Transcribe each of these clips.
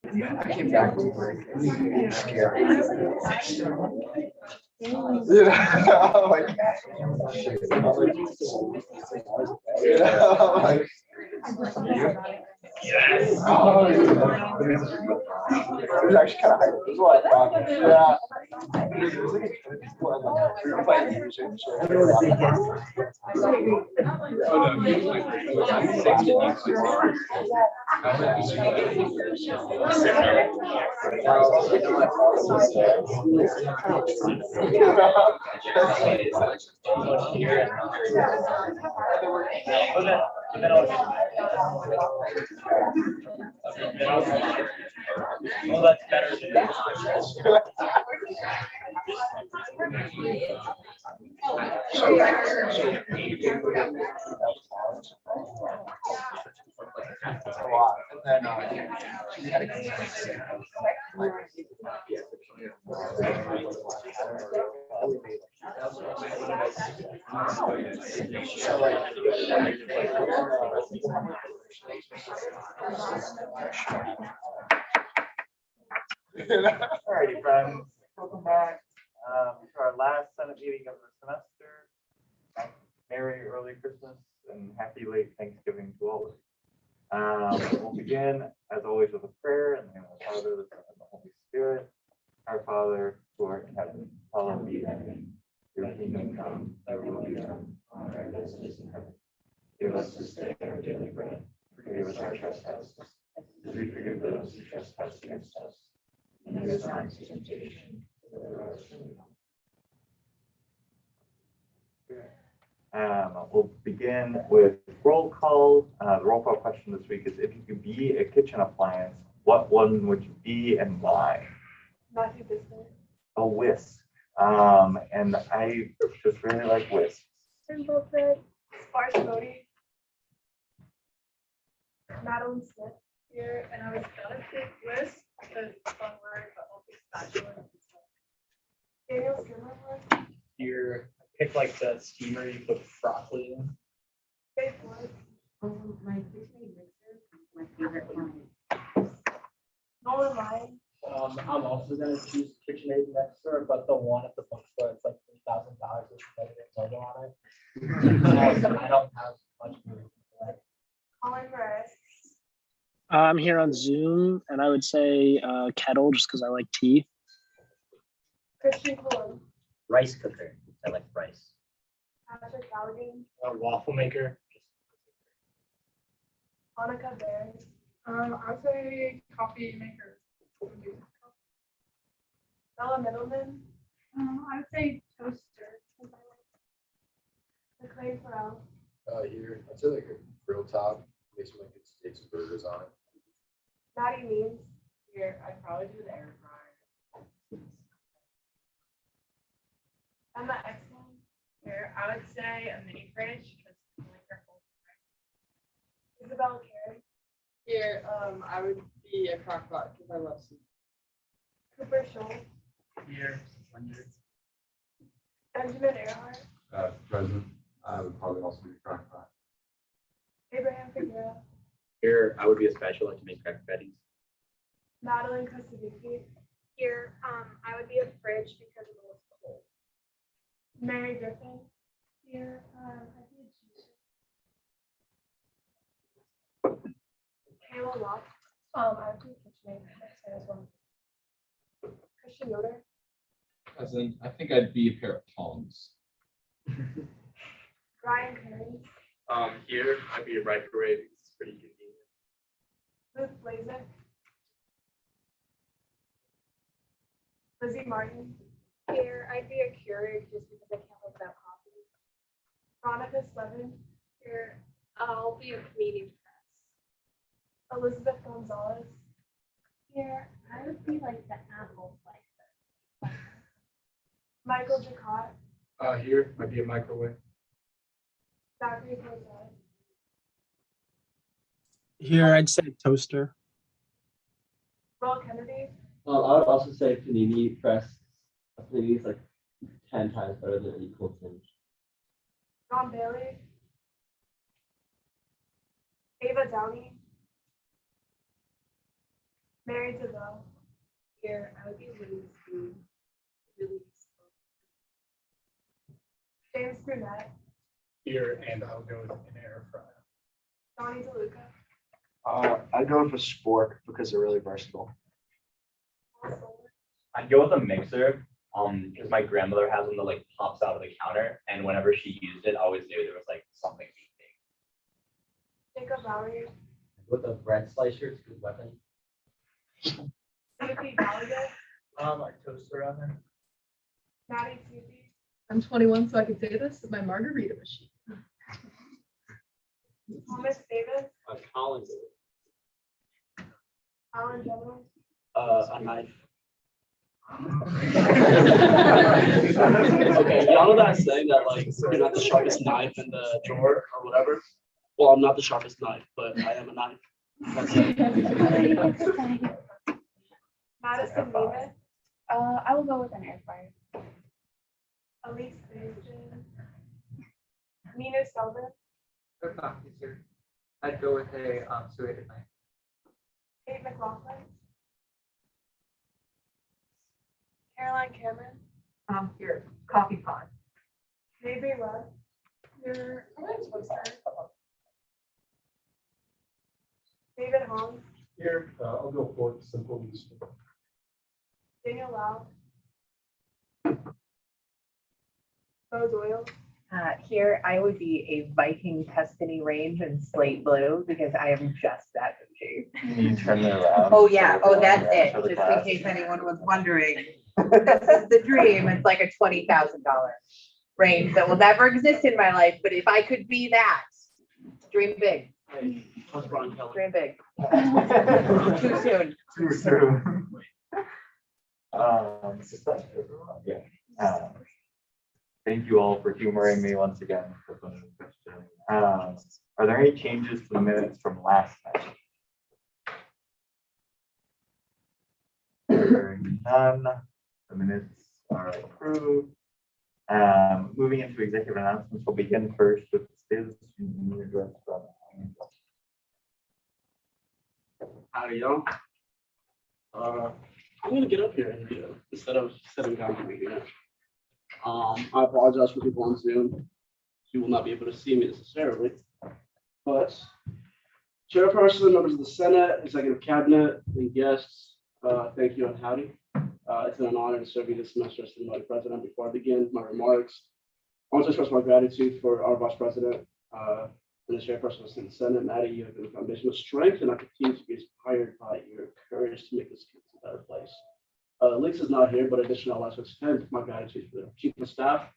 I came back to work. It was scary. Yes. Oh, yeah. It was actually kind of hype. There's a lot of fun. Yeah. It was like Well, that's better than a lot. And then she had a Alrighty, friends. Welcome back to our last Senate meeting of the semester. Merry early Christmas and happy late Thanksgiving to all of you. We'll begin, as always, with a prayer in the name of the Father, the Son, and the Holy Spirit. Our Father, who art in heaven, hallowed be thy name. Your kingdom come, thy will be done, on earth as it is in heaven. Give us this day our daily bread. Forgive us our trespasses, as we forgive those who trespass against us. And lead us not into temptation, but deliver us from evil. We'll begin with roll call. The roll call question this week is: if you could be a kitchen appliance, what one would you be and why? Matthew Biscuit. A whisk. And I just really like whisks. Simple Bread. Sparse Bodie. Madeline Smith here, and I was gonna pick whisk because it's a fun word, but also spatula. Daniel Skimmer. Here, pick like the steamer you put broccoli in. Faith Wood. My KitchenAid mixer is my favorite one. Nolan Ryan. I'm also gonna choose KitchenAid mixer, but the one at the bookstore, it's like $3,000 with a logo on it. I don't have much money for that. Colin Perez. I'm here on Zoom, and I would say kettle just because I like tea. Christian Cologne. Rice cooker. I like rice. Patrick Ballaghan. A waffle maker. Monica Baird. I'd say coffee maker. Bella Middleman. I would say toaster. McLean Farrell. Here, I'd say like a grill top, make some like good steaks and burgers on it. Maddie Means. Here, I'd probably do the air fryer. Emma Exman. Here, I would say a mini fridge because I like their whole Isabella Carey. Here, I would be a crock pot because I love soup. Cooper Schultz. Here, 1 year. Benjamin Earhart. President, I would probably also be a crock pot. Abraham Figueroa. Here, I would be a special to make cracker patties. Madeline Kostovicki. Here, I would be a fridge because it was cold. Mary Griffin. Here, I'd be a juicer. Kayla Locke. I would be a KitchenAid mixer as well. Christian Yoder. As in, I think I'd be a pair of tongs. Ryan Kearns. Here, I'd be a microwave. It's pretty convenient. Luke Blazek. Lizzie Martin. Here, I'd be a Keurig just because I can't live without coffee. Veronica Slevin. Here, I'll be a comedian press. Elizabeth Gonzalez. Here, I would be like the apple slicer. Michael Jacotte. Here, might be a microwave. Zachary Cortez. Here, I'd say toaster. Will Kennedy. I would also say panini press. A panini is like 10 times better than an equal tinge. Ron Bailey. Ava Downey. Mary Giselle. Here, I would be really useful. Really useful. James Brunette. Here, and I'll go with an air fryer. Donnie DeLuca. I go with a spork because they're really versatile. Paul Stoller. I'd go with a mixer, because my grandmother has one that like pops out of the counter, and whenever she used it, I always knew there was like something beeping. Jacob Valier. With a bread slicer, it's a good weapon. Sophie Gallagher. My toaster oven. Maddie Susie. I'm 21, so I can say this is my margarita machine. Thomas Davis. Colin. Alan General. A knife. Okay, y'all know that saying that like you're not the sharpest knife in the drawer or whatever? Well, I'm not the sharpest knife, but I am a knife. That's it. Madison Davis. I will go with an air fryer. Elise Mason. Nina Selvin. Good talking to you. I'd go with a serrated knife. Kate McLaughlin. Caroline Cameron. Here, coffee pot. Mabry Rudd. Your toaster. David Holmes. Here, I'll go for it, simple and useful. Daniel Lau. Bo Doyle. Here, I would be a Viking Tuscany range in slate blue because I am just that bougie. Can you turn it around? Oh, yeah. Oh, that's Yeah, it. for the Just in class. case anyone was wondering. This is the dream. It's like a $20,000 range that will never exist in my life. But if I could be that, dream big, Hey, how's Brian Kelly? dream big. Too soon. Too soon. Yeah. Thank you all for humoring me once again. Are there any changes to the minutes from last night? Hearing none, the minutes are approved. Moving into executive announcements, we'll begin first with the state of the student union address from. Howdy, y'all. I'm gonna get up here and instead of sitting down for me. I apologize for people on Zoom. You will not be able to see me necessarily, but chairperson, members of the Senate, executive cabinet, and guests, thank you and howdy. It's been an honor to serve you this semester as the president. Before I begin my remarks, I want to express my gratitude for our vice president and the chairperson of the Senate. Maddie, you have been a foundation of strength, and I continue to be inspired by your courage to make this campus a better place. Lisa's not here, but additionally, I'd like to extend my gratitude to the chief of staff.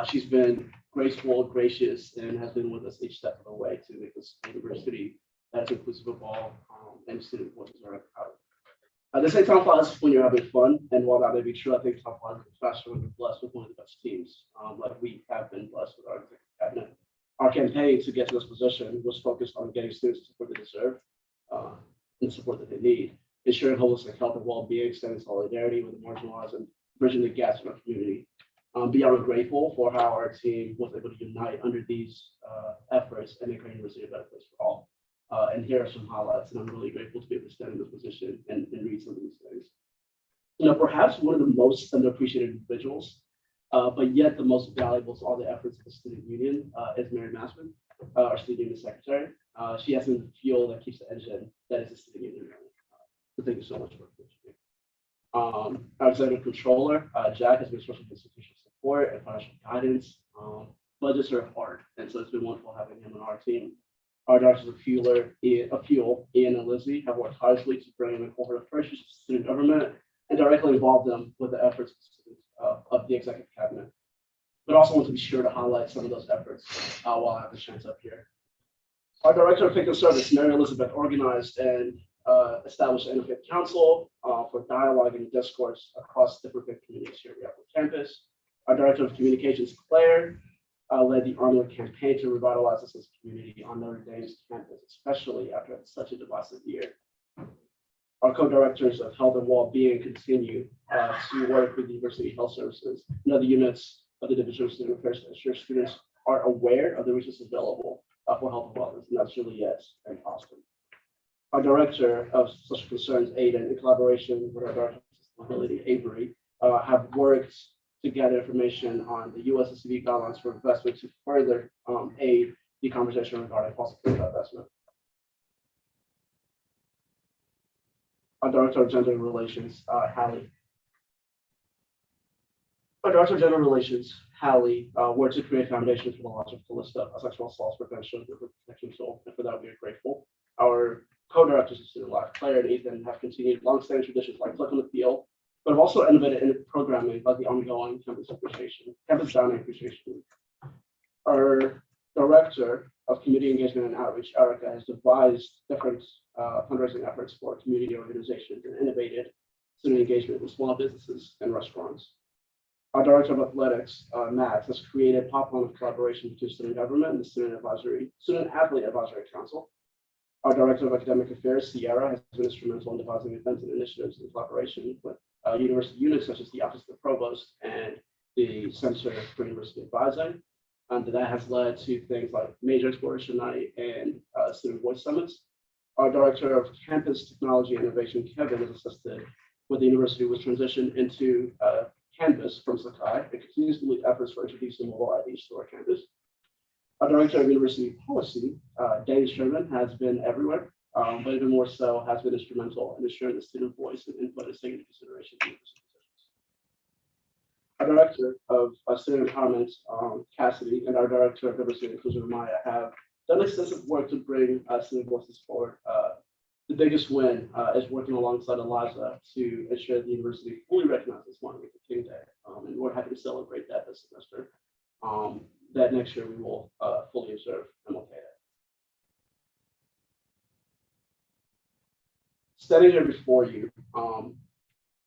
She's been graceful, gracious, and has been with us each step of the way to make this university that's inclusive of all and student voices are proud. They say time flies when you're having fun, and while that may be true, I think time flies faster when you're blessed with one of the best teams. Like we have been blessed with our executive cabinet. Our campaign to get to this position was focused on getting students the support they deserve and the support that they need, ensuring holistic health and well-being, extending solidarity with the marginalized, and bridging the gaps in our community. Beyond grateful for how our team was able to unite under these efforts and make our university a better place for all. And here are some highlights, and I'm really grateful to be able to stand in this position and read some of these things. Perhaps one of the most underappreciated individuals, but yet the most valuable to all the efforts of the student union is Mary Massman, our student union secretary. She has been the fuel that keeps the engine that is the student union. So thank you so much for it. Our executive controller, Jack, has been a source of institutional support and financial guidance. Budgets are hard, and so it's been wonderful having him on our team. Our directors of Fuel, Ian and Lizzie, have worked tirelessly to bring in a cohort of first years to student government and directly involve them with the efforts of the executive cabinet. But also want to be sure to highlight some of those efforts while I have the chance up here. Our director of Faith Service, Mary Elizabeth, organized and established an interfaith council for dialogue and discourse across different faith communities here at the campus. Our director of communications, Claire, led the ongoing campaign to revitalize this community on Notre Dame's campus, especially after such a divisive year. Our co-directors of health and well-being continue to work with the University Health Services and other units of the Division of Student Affairs to ensure students are aware of the resources available for health and wellness, and that's really yes and awesome. Our Director of Social Concerns, Aiden, in collaboration with our Director of Sustainability, Avery, have worked to gather information on the USSCB guidelines for investment to further aid the conversation regarding fossil fuel investment. Our Director of Gender Relations, Hallie. Our Director of Gender Relations, Hallie, worked to create foundations for the launch of Callista, a sexual assault prevention and protection tool, and for that we are grateful. Our co-directors of Student Life, Claire and Ethan, have continued long-standing traditions like Click on the Field, but have also innovated in programming like the ongoing Campus Dining Appreciation Week. Our Director of Community Engagement and Outreach, Erica, has devised different fundraising efforts for community organizations and innovated student engagement with small businesses and restaurants. Our Director of Athletics, Max, has created pop-on of collaboration between student government and the Student Athlete Advisory Council. Our Director of Academic Affairs, Sierra, has been instrumental in devising events and initiatives in collaboration with university units such as the Office of the Provost and the Center for University Advising. That has led to things like Major Exploration Night and Student Voice Summits. Our Director of Campus Technology and Innovation, Kevin, has assisted with the university was transitioned into Canvas from Sakai and continues to lead efforts for introducing mobile IDs to our campus. Our Director of University Policy, Dave Sherman, has been everywhere, but even more so has been instrumental in ensuring the student voice and input is taken into consideration. Our Director of Student Empowerment, Cassidy, and our Director of Diversity and Inclusion, Maya, have done extensive work to bring student voices forward. The biggest win is working alongside Eliza to ensure the university fully recognizes Martin Luther King Day, and we're happy to celebrate that this semester. That next year we will fully observe MLK Day. Standing here before you,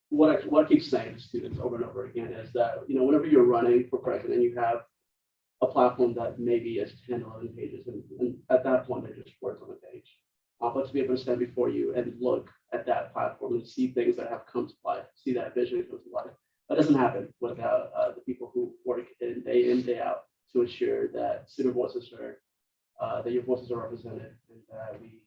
what I keep saying to students over and over again is that, whenever you're running for president, you have a platform that maybe is 10, 11 pages, and at that point, they're just words on a page. But to be able to stand before you and look at that platform and see things that have come to life, see that vision come to life, that doesn't happen without the people who work in, day out to ensure that student voices are, that your voices are represented, and that we,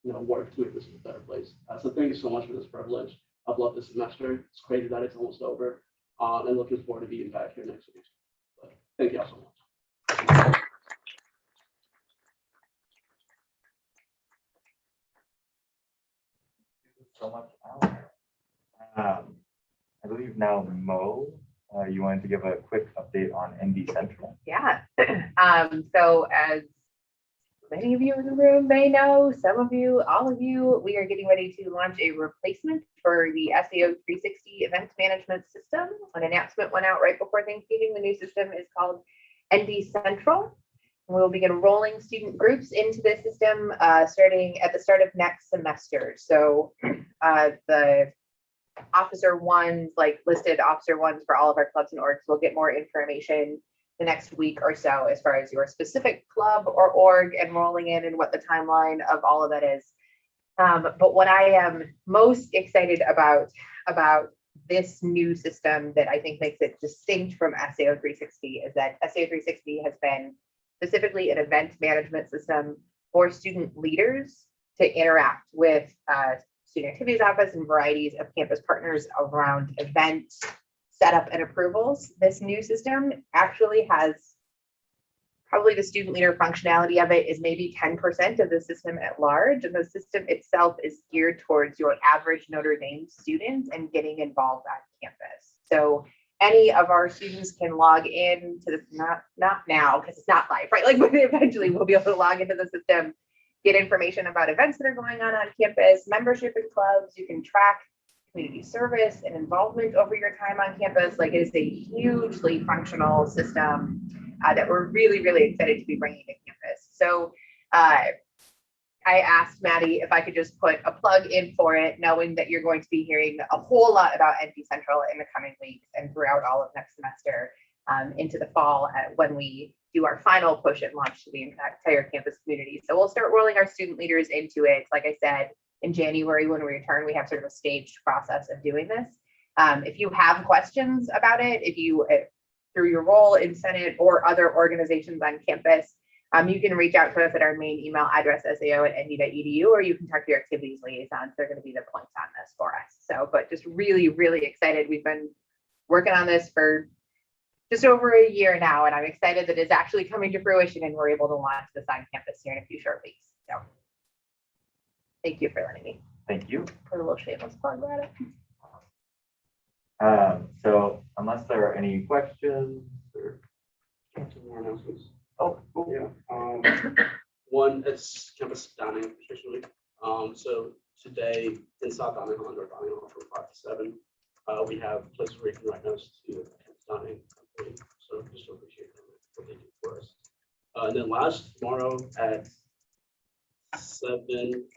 work to make this a better place. So thank you so much for this privilege. I've loved this semester. It's crazy that it's almost over, and looking forward to being back here next week. But thank you all so much. So much, Alan. I believe now Mo, you wanted to give a quick update on ND Central. Yeah. So as many of you in the room may know, some of you, all of you, we are getting ready to launch a replacement for the SAO 360 event management system. An announcement went out right before Thanksgiving. The new system is called ND Central. We'll begin rolling student groups into this system starting at the start of next semester. So the officer ones, like listed officer ones for all of our clubs and orgs, will get more information the next week or so as far as your specific club or org enrolling in and what the timeline of all of that is. But what I am most excited about this new system that I think makes it distinct from SAO 360 is that SAO 360 has been specifically an event management system for student leaders to interact with student activities office and varieties of campus partners around event setup and approvals. This new system actually has probably the student leader functionality of it is maybe 10% of the system at large, and the system itself is geared towards your average Notre Dame student and getting involved on campus. So any of our students can log in to this, not now because it's not live, right? Like, but eventually we'll be able to log into the system, get information about events that are going on campus, membership in clubs. You can track community service and involvement over your time on campus. Like, it is a hugely functional system that we're really, really excited to be bringing to campus. So I asked Maddie if I could just put a plug in for it, knowing that you're going to be hearing a whole lot about ND Central in the coming weeks and throughout all of next semester into the fall when we do our final push and launch to the entire campus community. So we'll start rolling our student leaders into it. Like I said, in January when we return, we have sort of a staged process of doing this. If you have questions about it, if you, through your role in Senate or other organizations on campus, You can reach out to us at our main email address, sao@nu.edu, or you can talk to your activities liaisons. They're going to be the points on this for us. So, but just really, really excited. We've been working on this for just over a year now, and I'm excited that it's actually coming to fruition and we're able to launch this on campus here in a few short weeks. So thank you for letting me Thank you. put a little shameless plug at it. So unless there are any questions or, Some more announcements. oh, cool. Yeah. One, it's campus dining officially. So today in South Dining Hall, North Dining Hall from 5 to 7, we have places where you can write notes to campus dining. So just to appreciate them, what they do for us. And then tomorrow at 7.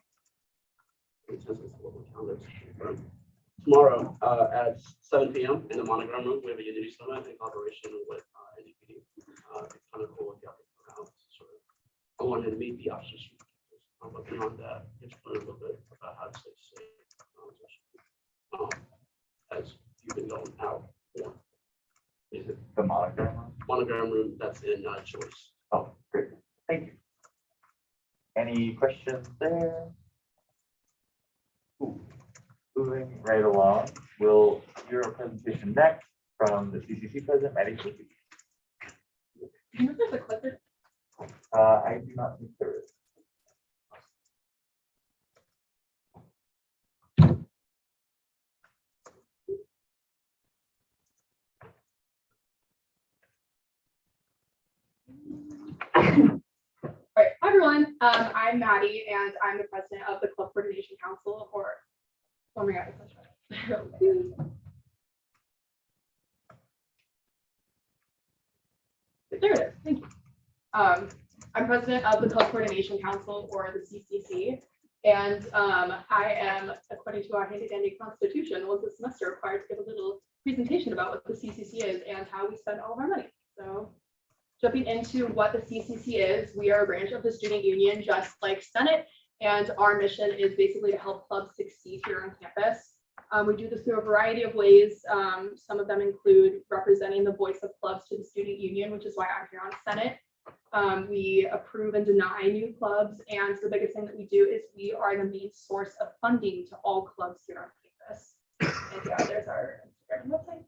Tomorrow at 7 p.m. in the Monogram Room, we have a Unity Summit in collaboration with NDPD. It's kind of cool if y'all can come out. Sort of, I wanted to meet the officers. But beyond that, just learn a little bit about how to stay safe. As you've been going out more. Is it the Monogram? Monogram Room, that's in Choice. Oh, great. Thank you. Any questions there? Ooh. Moving right along, we'll hear a presentation next from the CCC president, Maddie. There's a clicker. I do not think there is. All right, hi everyone. I'm Maddie, and I'm the president of the Club Coordination Council, or forming out. There it is. Thank you. I'm president of the Club Coordination Council, or the CCC, and I am, according to our handy-dandy constitution, once a semester required to give a little presentation about what the CCC is and how we spend all of our money. So, jumping into what the CCC is, we are a branch of the student union, just like Senate, and our mission is basically to help clubs succeed here on campus. We do this through a variety of ways. Some of them include representing the voice of clubs to the student union, which is why I'm here on Senate. We approve and deny new clubs, and the biggest thing that we do is we are the main source of funding to all clubs here on campus. And yeah, there's our Instagram website.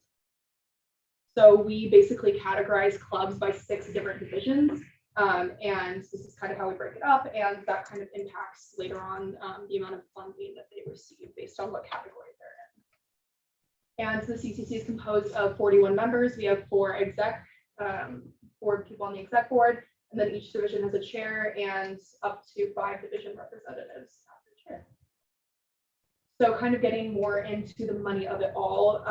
So we basically categorize clubs by 6 different divisions, and this is kind of how we break it up, and that kind of impacts later on the amount of funding that they receive based on what category they're in. And the CCC is composed of 41 members. We have 4 people on the exec board, and then each division has a chair and up to 5 division representatives after chair. So kind of getting more into the money of it all,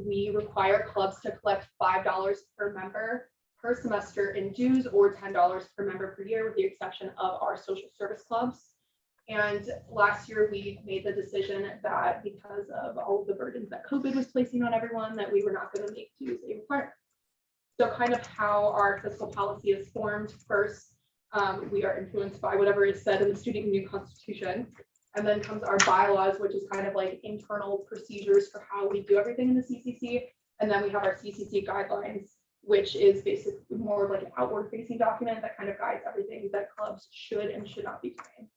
we require clubs to collect $5 per member per semester in dues, or $10 per member per year, with the exception of our social service clubs. And last year we made the decision that because of all of the burdens that COVID was placing on everyone, that we were not going to make dues a requirement. So kind of how our fiscal policy is formed: first, we are influenced by whatever is said in the student union constitution. And then comes our bylaws, which is kind of like internal procedures for how we do everything in the CCC. And then we have our CCC guidelines, which is basically more of like an outward facing document that kind of guides everything that clubs should and should not be doing.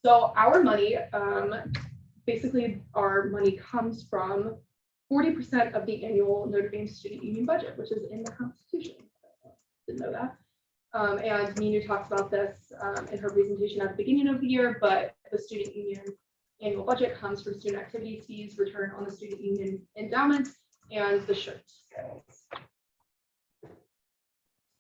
So our money, basically our money comes from 40% of the annual Notre Dame student union budget, which is in the Constitution. Didn't know that. And Minu talked about this in her presentation at the beginning of the year, but the student union annual budget comes from student activity fees, return on the student union endowment, and the shirts.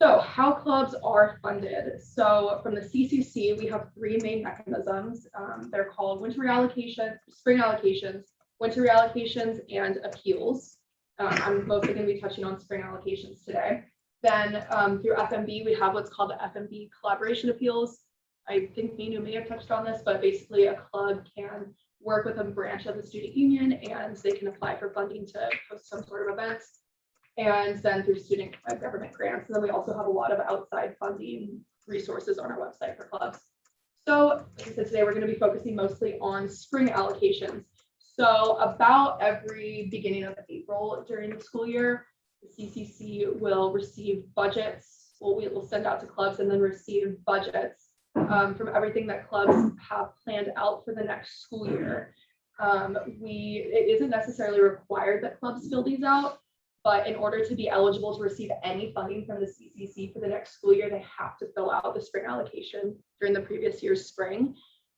So how clubs are funded. So from the CCC, we have 3 main mechanisms. They're called winter reallocations, spring allocations, winter reallocations, and appeals. I'm mostly going to be touching on spring allocations today. Then through FMB, we have what's called the FMB collaboration appeals. I think Minu may have touched on this, but basically a club can work with a branch of the student union and they can apply for funding to host some sort of events. And then through student government grants. And then we also have a lot of outside funding resources on our website for clubs. So like I said, today we're going to be focusing mostly on spring allocations. So about every beginning of April during the school year, the CCC will receive budgets, school, we will send out to clubs and then receive budgets from everything that clubs have planned out for the next school year. It isn't necessarily required that clubs fill these out, but in order to be eligible to receive any funding from the CCC for the next school year, they have to fill out the spring allocation during the previous year's spring.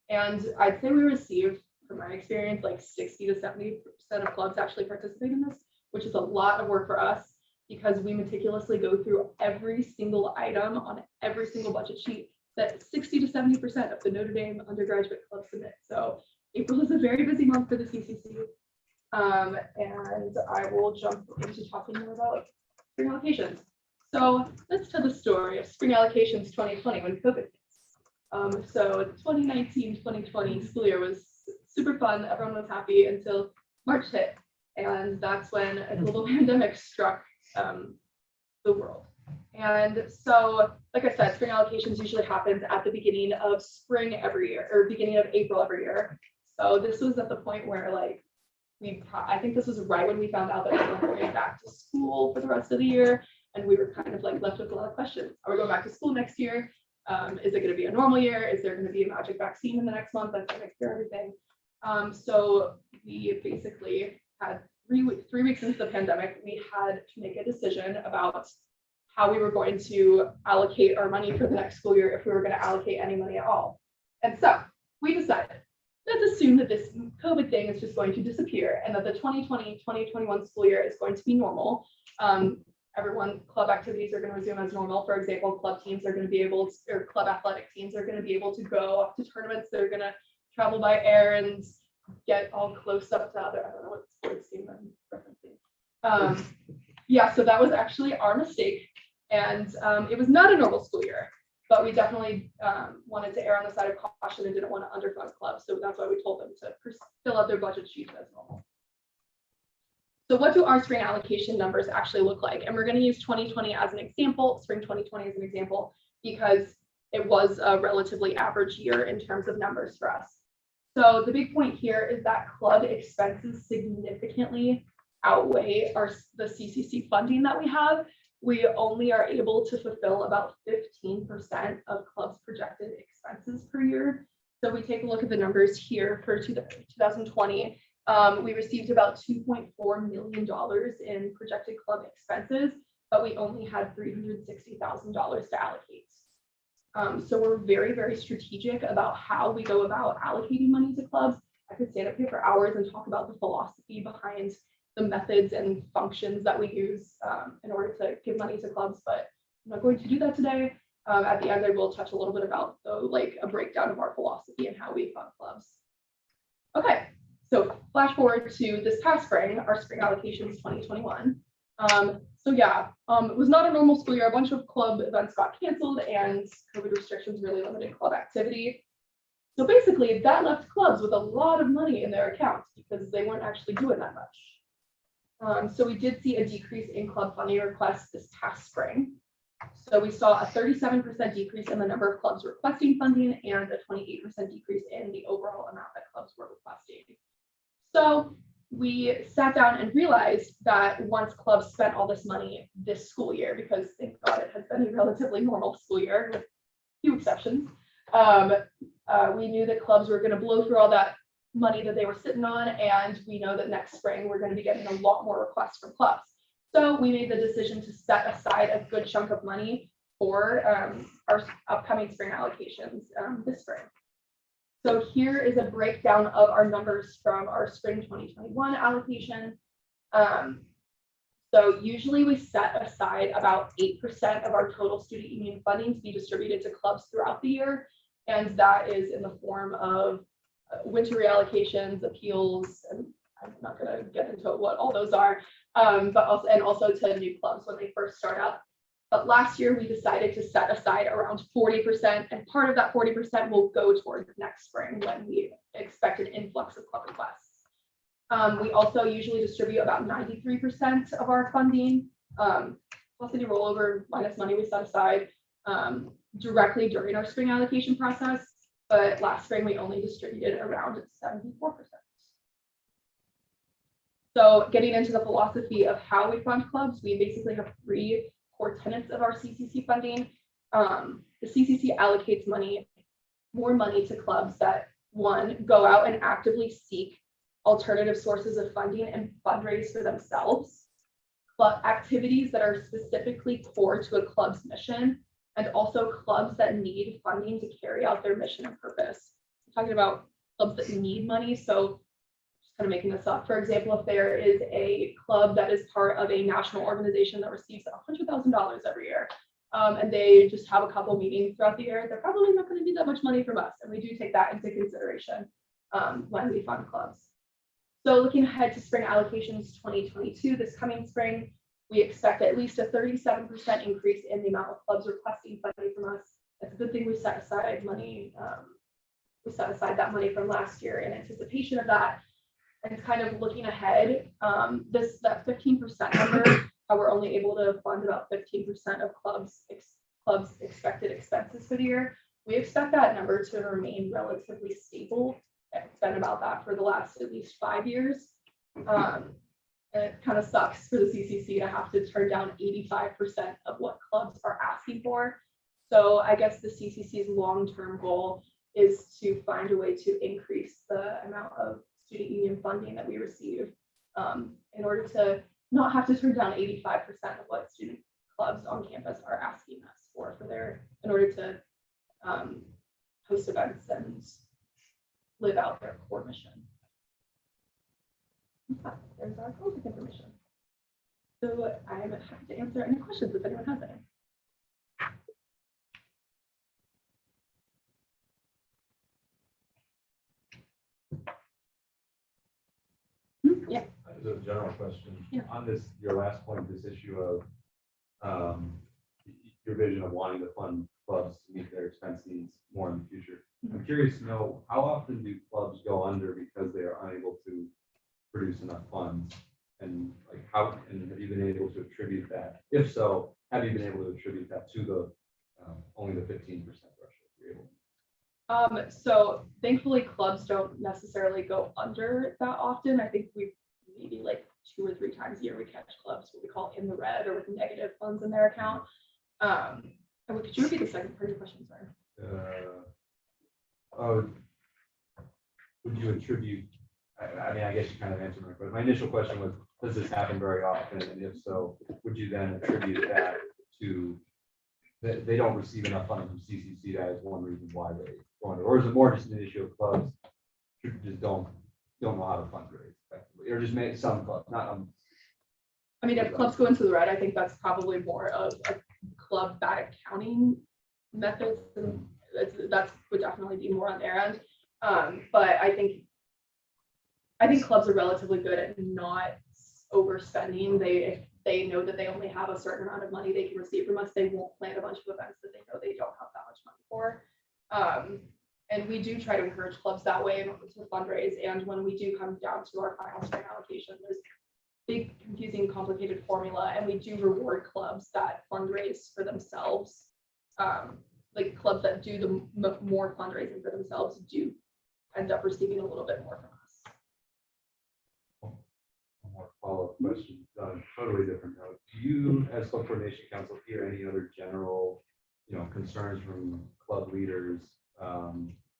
And I'd say we received, from my experience, like 60 to 70% of clubs actually participate in this, which is a lot of work for us because we meticulously go through every single item on every single budget sheet that 60 to 70% of the Notre Dame undergraduate clubs submit. So April is a very busy month for the CCC. And I will jump into talking more about spring allocations. So let's tell the story of spring allocations 2020 when COVID hit. So 2019-2020 school year was super fun. Everyone was happy until March hit. And that's when a global pandemic struck the world. And so, like I said, spring allocations usually happens at the beginning of spring every year, or beginning of April every year. So this was at the point where like, I think this was right when we found out that we were going back to school for the rest of the year. And we were kind of like left with a lot of questions. Are we going back to school next year? Is it going to be a normal year? Is there going to be a magic vaccine in the next month that's going to cure everything? So we basically had 3 weeks into the pandemic, we had to make a decision about how we were going to allocate our money for the next school year, if we were going to allocate any money at all. And so we decided, let's assume that this COVID thing is just going to disappear and that the 2020-2021 school year is going to be normal. Club activities are going to resume as normal. For example, club teams are going to be able to, or club athletic teams are going to be able to go off to tournaments. They're going to travel by air and get all close up to other, I don't know what sports team I'm referencing. Yeah, so that was actually our mistake. And it was not a normal school year, but we definitely wanted to err on the side of caution and didn't want to underfund clubs. So that's why we told them to fill out their budget sheets as normal. So what do our spring allocation numbers actually look like? And we're going to use 2020 as an example, spring 2020 as an example, because it was a relatively average year in terms of numbers for us. So the big point here is that club expenses significantly outweigh the CCC funding that we have. We only are able to fulfill about 15% of clubs' projected expenses per year. So we take a look at the numbers here for 2020. We received about $2.4 million in projected club expenses, but we only had $360,000 to allocate. So we're very, very strategic about how we go about allocating money to clubs. I could stand up here for hours and talk about the philosophy behind the methods and functions that we use in order to give money to clubs, but I'm not going to do that today. At the end, I will touch a little bit about a breakdown of our philosophy and how we fund clubs. Okay, so flash forward to this past spring, our spring allocations 2021. So yeah, it was not a normal school year. A bunch of club events got canceled and COVID restrictions really limited club activity. So basically that left clubs with a lot of money in their accounts because they weren't actually doing that much. So we did see a decrease in club funding requests this past spring. So we saw a 37% decrease in the number of clubs requesting funding and a 28% decrease in the overall amount that clubs were requesting. So we sat down and realized that once clubs spent all this money this school year, because thank God it has been a relatively normal school year with few exceptions, we knew that clubs were going to blow through all that money that they were sitting on, and we know that next spring we're going to be getting a lot more requests from clubs. So we made the decision to set aside a good chunk of money for our upcoming spring allocations this spring. So here is a breakdown of our numbers from our spring 2021 allocation. So usually we set aside about 8% of our total student union funding to be distributed to clubs throughout the year. And that is in the form of winter reallocations, appeals, and I'm not going to get into what all those are, but also to new clubs when they first start up. But last year we decided to set aside around 40%, and part of that 40% will go towards next spring when we expect an influx of club requests. We also usually distribute about 93% of our funding, plus any rollover minus money we set aside, directly during our spring allocation process. But last spring we only distributed around 74%. So getting into the philosophy of how we fund clubs, we basically have 3 core tenets of our CCC funding. The CCC allocates more money to clubs that, one, go out and actively seek alternative sources of funding and fundraise for themselves, but activities that are specifically core to a club's mission, and also clubs that need funding to carry out their mission and purpose. I'm talking about clubs that need money, so just kind of making this up. For example, if there is a club that is part of a national organization that receives $100,000 every year, and they just have a couple meetings throughout the year, they're probably not going to need that much money from us, and we do take that into consideration when we fund clubs. So looking ahead to spring allocations 2022, this coming spring, we expect at least a 37% increase in the amount of clubs requesting funding from us. That's a good thing we set aside money. We set aside that money from last year in anticipation of that. And kind of looking ahead, that 15% number, how we're only able to fund about 15% of clubs expected expenses for the year. We expect that number to remain relatively stable. It's been about that for the last at least 5 years. And it kind of sucks for the CCC to have to turn down 85% of what clubs are asking for. So I guess the CCC's long-term goal is to find a way to increase the amount of student union funding that we receive in order to not have to turn down 85% of what student clubs on campus are asking us for in order to host events and live out their core mission. There's our contact information. So I am happy to answer any questions if anyone has any. Yeah. As a general question, Yeah. on this, your last point, this issue of your vision of wanting to fund clubs to meet their expense needs more in the future. I'm curious to know, how often do clubs go under because they are unable to produce enough funds? And like and have you been able to attribute that? If so, have you been able to attribute that to the only the 15% threshold you're able? So thankfully clubs don't necessarily go under that often. I think we maybe like 2 or 3 times a year we catch clubs what we call in the red or with negative funds in their account. And could you repeat the second part of your question, sorry? Would you attribute, I mean, I guess you kind of answered my question. My initial question was, does this happen very often? And if so, would you then attribute that to that they don't receive enough funding from CCC? That is one reason why they go under, or is it more just an issue of clubs who just don't know how to fundraise effectively, or just make some clubs not? I mean, if clubs go into the red, I think that's probably more of a club bad accounting methods, and that would definitely be more on their end. But I think clubs are relatively good at not overspending. If they know that they only have a certain amount of money they can receive from us, they won't plan a bunch of events that they know they don't have that much money for. And we do try to encourage clubs that way to fundraise. And when we do come down to our final spring allocation, there's big, confusing, complicated formula, and we do reward clubs that fundraise for themselves. Like clubs that do the more fundraising for themselves do end up receiving a little bit more from us. One more follow-up question, totally different note. Do you, as Club Coordination Council, hear any other general, concerns from club leaders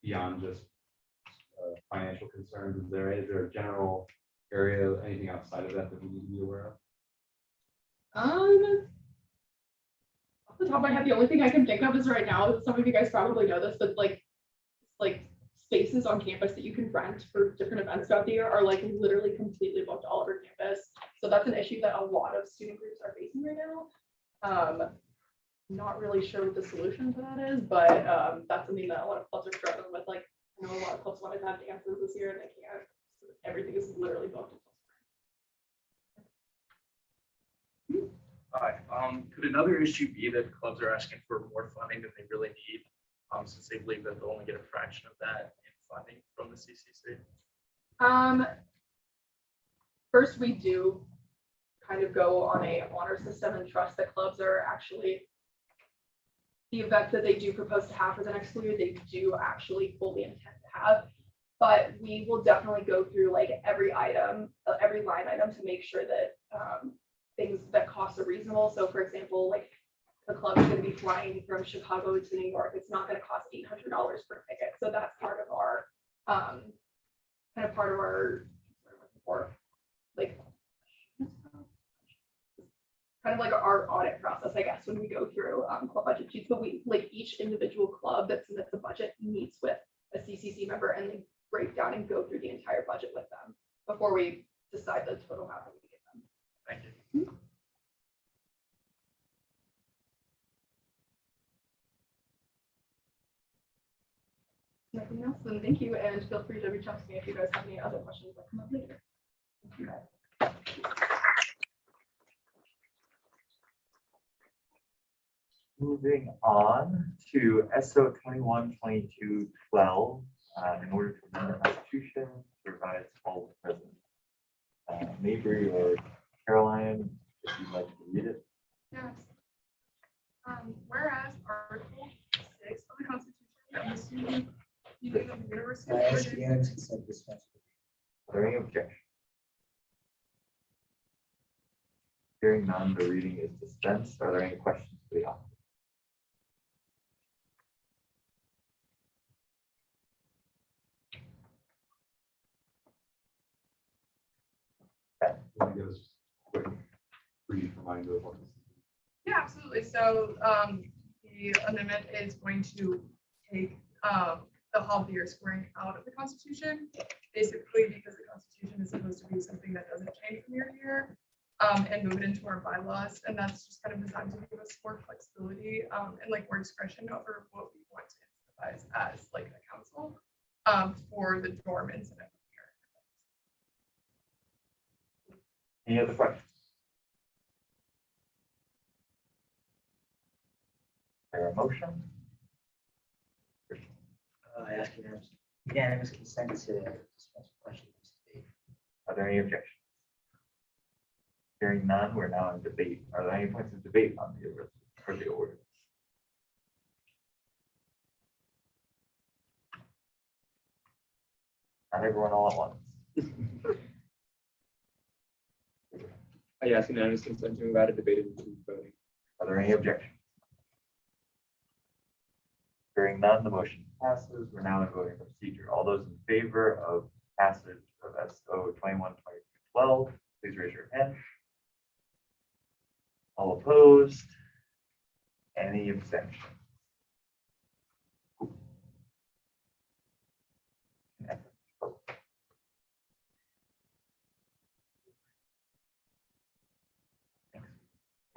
beyond just financial concerns? Is there a general area, anything outside of that we need to be aware of? Off the top of my head, the only thing I can think of is right now, some of you guys probably know this, but like spaces on campus that you can rent for different events throughout the year are like literally completely booked all over campus. So that's an issue that a lot of student groups are facing right now. Not really sure what the solution to that is, but that's something that a lot of clubs are struggling with. Like, I know a lot of clubs want to have dances this year and they can't. Everything is literally booked. Hi. Could another issue be that clubs are asking for more funding than they really need, since they believe that they'll only get a fraction of that in funding from the CCC? First, we do kind of go on a honor system and trust that clubs are actually the events that they do propose to have for the next school year, they do actually fully intend to have. But we will definitely go through like every line item to make sure that they things that costs are reasonable. So for example, like the club is going to be flying from Chicago to New York. It's not going to cost $800 per ticket. So that's part of our, like, kind of like our audit process, I guess, when we go through club budget sheets. But we, like, each individual club that submits a budget meets with a CCC member and they break down and go through the entire budget with them before we decide the total amount that we give them. Thank you. Nothing else, then thank you, and feel free to reach out to me if you guys have any other questions that come up later. Thank you. Moving on to SO 21-22-12, in order to amend the Constitution to revise all present. Mabry or Caroline, if you'd like to read it. Yes. Whereas Article 6 of the Constitution is to the University of Virginia. Are there any objections? Hearing none, the reading is dispensed. Are there any questions for the author? Can you give us a quick brief reminder of what this is? Yeah, absolutely. So the amendment is going to take the half year scoring out of the Constitution, basically because the Constitution is supposed to be something that doesn't change from year to year, and move it into our bylaws. And that's just kind of designed to give us more flexibility and like more discretion over what we want to emphasize as like a council for the dorm incident. Any other questions? There a motion? I ask unanimous consent to dispense with question. Are there any objections? Hearing none, we're now in debate. Are there any points of debate on the ordinance? Not everyone all at once. I ask unanimous consent to move out of debate into voting. Are there any objections? Hearing none, the motion passes. We're now in voting procedure. All those in favor of passage of SO 21-22-12, please raise your hand. All opposed? Any abstentions?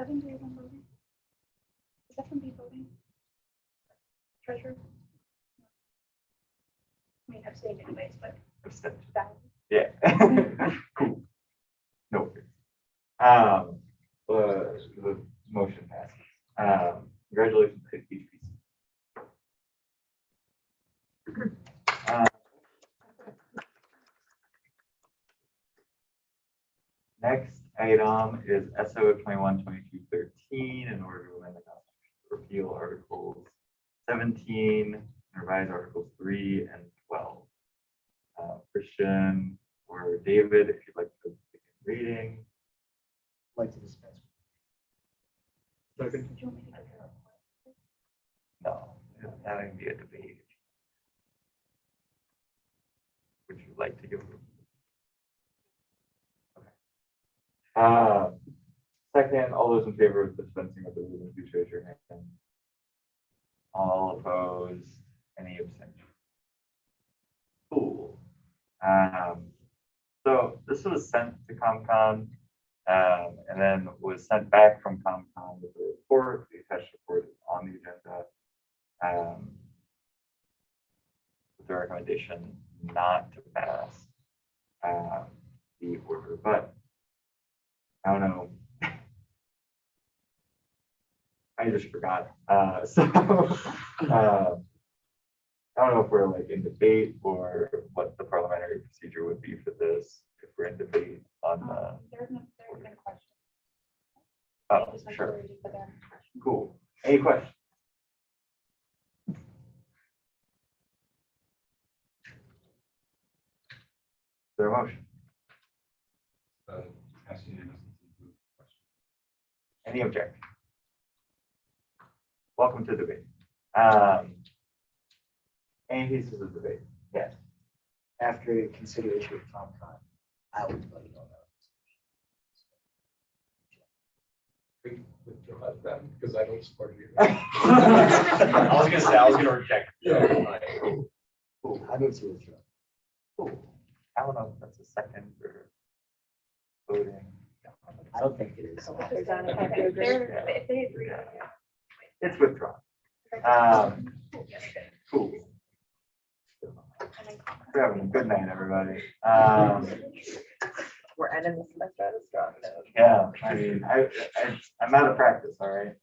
Evan, do you have voting? Is that from me voting? Treasurer? I mean, I've stayed anyways, but. Yeah. Cool. No. The motion passes. Congratulations to each piece. Next item is SO 21-22-13 in order to amend the Constitution to repeal Articles 17, and revise Articles 3 and 12. Christian or David, if you'd like to begin reading. I'd like to dispense. Second. No, it's having be a debate. Would you like to give? Okay. Second, all those in favor of dispensing with the reading, please raise your hand. All opposed? Any abstentions? Cool. So this was sent to ComCon, and then was sent back from ComCon with a report. The attached report is on the agenda, with the recommendation not to pass the order, but I don't know. I just forgot. I don't know if we're like in debate or what the parliamentary procedure would be for this. If we're in debate on the. There's no question. Oh, sure. Cool. Any questions? Is there a motion? Ask unanimous consent to move the question. Any objection? Welcome to debate. Any pieces of debate? Yes. After consideration of Tom Khan, I would vote no. Withdraw them because I don't support you. I was gonna reject. I don't see withdraw. I don't know if that's a second for voting. I don't think it is. If they agree. It's withdrawn. Cool. We're having a good night, everybody. We're ending the semester on a strong note. Yeah, I mean, I'm out of practice, all right.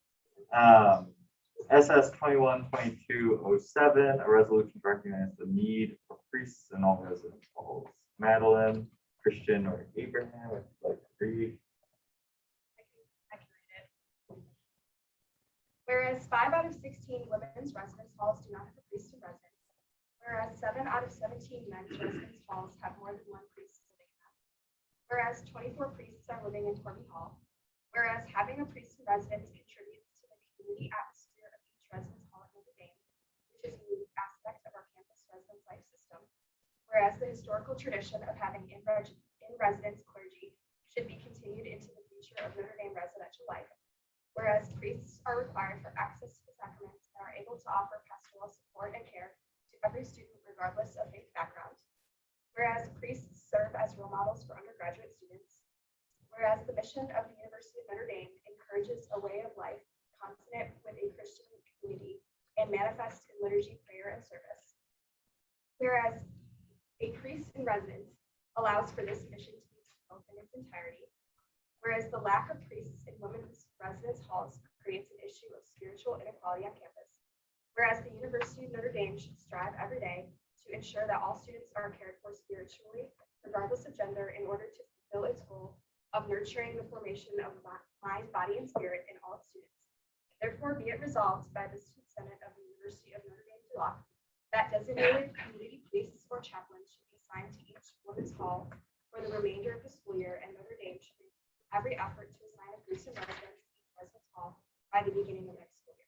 SS 21-2207, a resolution to recognize the need for priests in all residence halls. Madeline, Christian, or Abraham, if you'd like to read. I can read it. Whereas 5 out of 16 women's residence halls do not have a priest in residence, whereas 7 out of 17 men's residence halls have more than one priest living in them, whereas 24 priests are living in Torby Hall, whereas having a priest in residence contributes to the community atmosphere of each residence hall at Notre Dame, which is a unique aspect of our campus residence life system, whereas the historical tradition of having in-residence clergy should be continued into the future of Notre Dame residential life, whereas priests are required for access to the sacraments and are able to offer pastoral support and care to every student regardless of faith background, whereas priests serve as role models for undergraduate students, whereas the mission of the University of Notre Dame encourages a way of life consonant with a Christian community and manifest in liturgy, prayer, and service, whereas a priest in residence allows for this mission to be fulfilled in its entirety, whereas the lack of priests in women's residence halls creates an issue of spiritual inequality on campus, whereas the University of Notre Dame should strive every day to ensure that all students are cared for spiritually, regardless of gender, in order to fulfill its goal of nurturing the formation of mind, body, and spirit in all its students. Therefore, be it resolved by the Student Senate of the University of Notre Dame that designated community priests or chaplains should be assigned to each women's hall for the remainder of the school year, and Notre Dame should make every effort to assign a priest in residence to each residence hall by the beginning of next school year.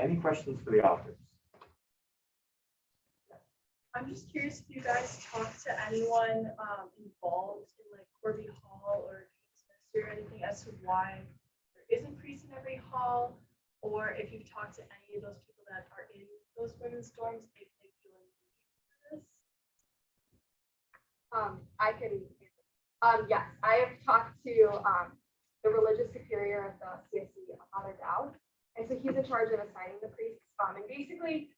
Any questions for the authors? I'm just curious if you guys talk to anyone involved in like Corby Hall or semester or anything as to why there isn't priests in every hall, or if you've talked to any of those people that are in those women's dorms, if they feel any need for this. I can, yes, I have talked to the religious superior of the CSC, Father Dowd, and so he's in charge of assigning the priests. And basically,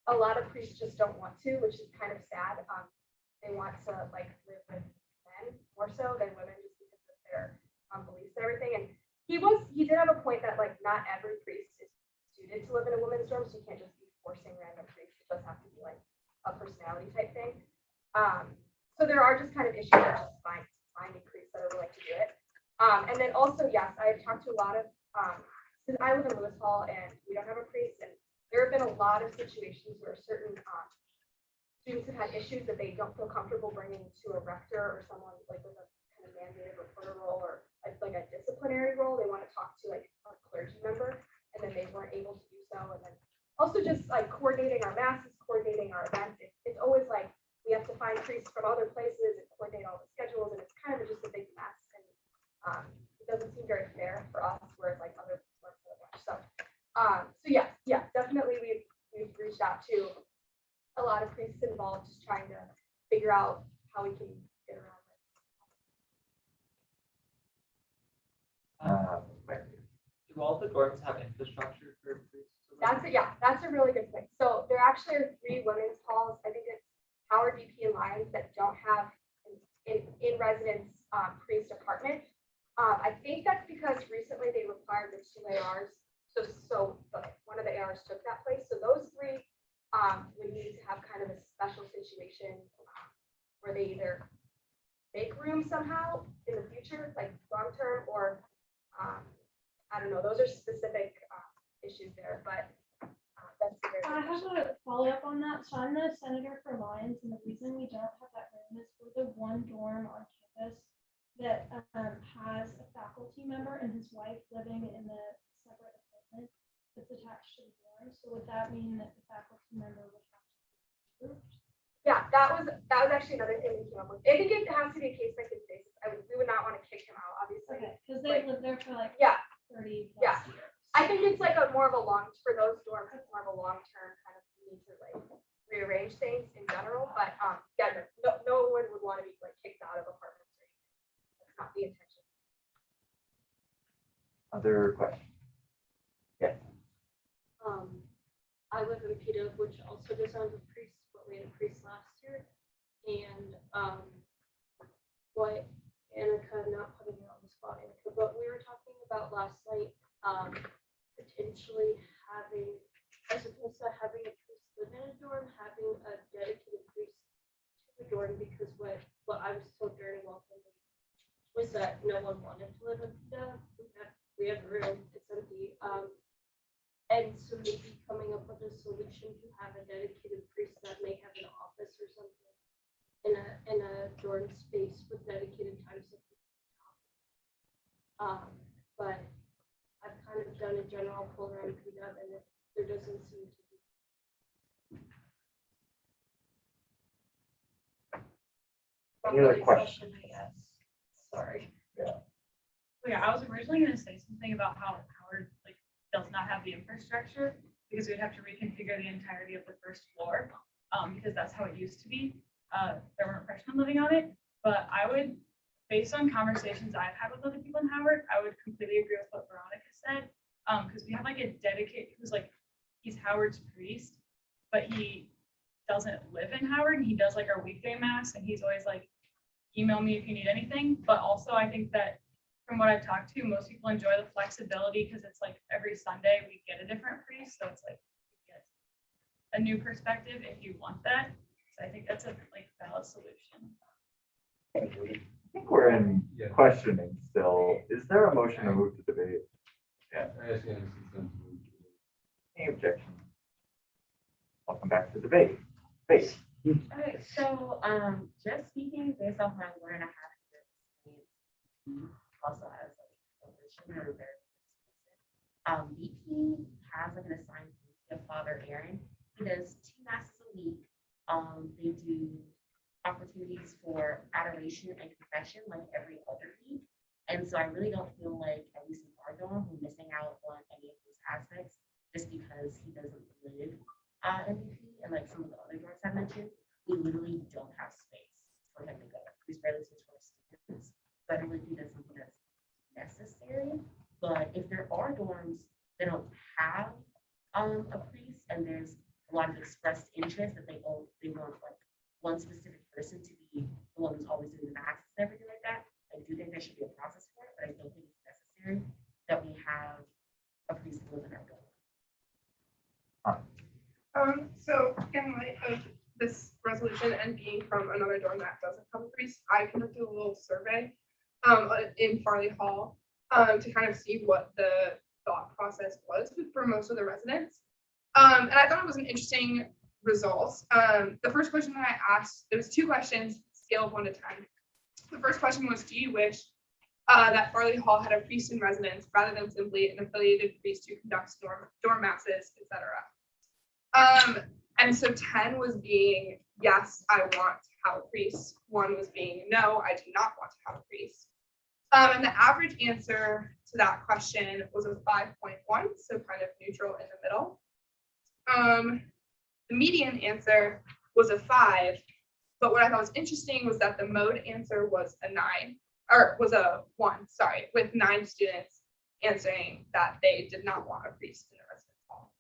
a lot of priests just don't want to, which is kind of sad. They want to like live with men more so than women, just because of their beliefs and everything. And he did have a point that like not every priest is suited to live in a women's dorm, so you can't just be forcing random priests. It does have to be like a personality type thing. So there are just kind of issues of just finding priests that are willing to do it. And then also, yes, I've talked to a lot of, because I live in Lewis Hall and we don't have a priest, and there have been a lot of situations where certain students have had issues that they don't feel comfortable bringing to a rector or someone like with a kind of mandated reporter role or like a disciplinary role. They want to talk to like a clergy member, and then they weren't able to do so. And then also just like coordinating our masses, coordinating our events. It's always like we have to find priests from other places and coordinate all the schedules, and it's kind of just a big mess. And it doesn't seem very fair for us, whereas like other people are so much. So yeah, definitely we've reached out to a lot of priests involved, just trying to figure out how we can get around it. Do all the dorms have infrastructure for priests? That's a really good thing. So there actually are 3 women's halls. I think it's Howard, BP, and Lyons that don't have in residence priest apartment. I think that's because recently they required the 2 ARs. So one of the ARs took that place. So those 3 would need to have kind of a special situation where they either make room somehow in the future, like long term, or I don't know. Those are specific issues there, but that's very I have a follow-up on that. So I'm the senator for Lyons, and the reason we don't have that room is we're the one dorm on campus that member and his wife living in a separate apartment that's attached to the dorm. So would that mean that the faculty member would have to be moved? Yeah, that was actually another thing we came up with. I think it has to be a case by case basis. We would not want to kick him out, obviously. Okay, because they lived there for like Yeah, 30 plus Yeah. years. I think it's like more of a for those dorms, it's more of a long-term kind of need to like rearrange things in general, but yeah, no one would want to be like kicked out of apartments or anything. That's not the intention. Other questions? Yes. I live in PW, which also doesn't have a priest, but we had a priest last year. And what Annika, not putting you on the spot, Annika, but we were talking about last night, potentially having, as opposed to having a priest live in a dorm, having a dedicated priest to the dorm, because what I was told during welcome was that no one wanted to live in PW. We have room, it's empty. And so maybe coming up with a solution to have a dedicated priest that may have an office or something in a dorm space with dedicated times of but I've kind of done a general pull around PW and there doesn't seem to be. Any other questions? I guess. Sorry. Yeah, I was originally going to say something about how Howard does not have the infrastructure because we'd have to reconfigure the entirety of the first floor because that's how it used to be. There weren't freshmen living on it, but I would, based on conversations I've had with other people in Howard, I would completely agree with what Veronica said because we have a dedicated who's he's Howard's priest, but he doesn't live in Howard and he does our weekday mass and he's always email me if you need anything. But also I think that from what I've talked to, most people enjoy the flexibility because it's every Sunday we get a different priest. So it's you get a new perspective if you want that. So I think that's a valid solution. I think we're in questioning still. Is there a motion to move to debate? Yeah. Any objections? Welcome back to debate. Face. Okay, so just speaking based off my 1.5 years experience, also as VP has an assigned to Father Aaron. He does 2 masses a week. They do opportunities for adoration and confession every other week. And so I really don't feel at least in our dorm, we're missing out on any of those aspects just because he doesn't live in VP and some of the other dorms I mentioned, we literally don't have space for him to go. He's barely space for students. So I don't really think that's something that's necessary. But if there are dorms that don't have a priest and there's a lot of expressed interest that they want one specific person to be the one who's always doing the masses and everything like that, I do think there should be a process for it, but I don't think it's necessary that we have a priest live in our dorm. So in light of this resolution and being from another dorm that doesn't have a priest, I conducted a little survey in Farley Hall to kind of see what the thought process was for most of the residents. And I thought it was an interesting result. The first question that I asked, there was 2 questions, scale of 1 to 10. The first question was, do you wish that Farley Hall had a priest in residence rather than simply an affiliated priest who conducts dorm masses, etc. And so 10 was being, yes, I want to have a priest. 1 was being, no, I do not want to have a priest. And the average answer to that question was a 5.1, so kind of neutral in the middle. The median answer was a 5, but what I thought was interesting was that the mode answer was a 9, or was a 1, sorry, with 9 students answering that they did not want a priest in the residence hall.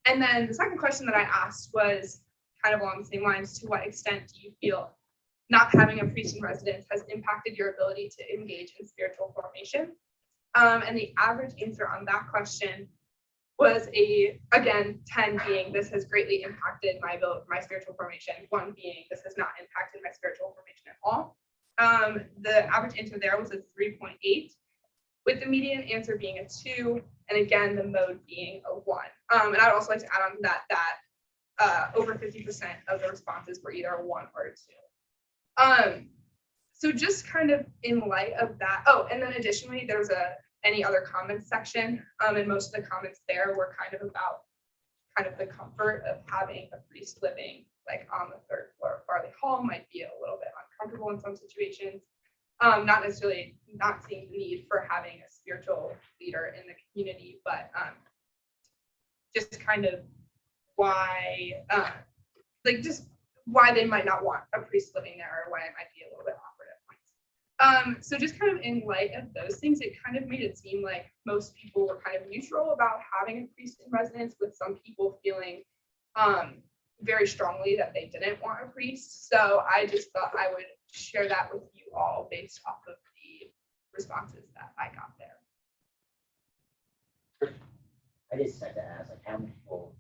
And then the second question that I asked was kind of along the same lines, to what extent do you feel not having a priest in residence has impacted your ability to engage in spiritual formation? And the average answer on that question was again, 10 being this has greatly impacted my spiritual formation, 1 being this has not impacted my spiritual formation at all. The average answer there was a 3.8, with the median answer being a 2, and again, the mode being a 1. And I'd also like to add on to that over 50% of the responses were either a 1 or a 2. So just kind of in light of that, oh, and then additionally, there's any other comments section, and most of the comments there were kind of about kind of the comfort of having a priest living like on the third floor of Farley Hall might be a little bit uncomfortable in some situations. Not necessarily not seeing the need for having a spiritual leader in the community, but just kind of why, like just why they might not want a priest living there or why it might be a little bit awkward at points. So just kind of in light of those things, it kind of made it seem like most people were kind of neutral about having a priest in residence, with some people feeling very strongly that they didn't want a priest. So I just thought I would share that with you all based off of the responses that I got there. I just had to ask, like, how many people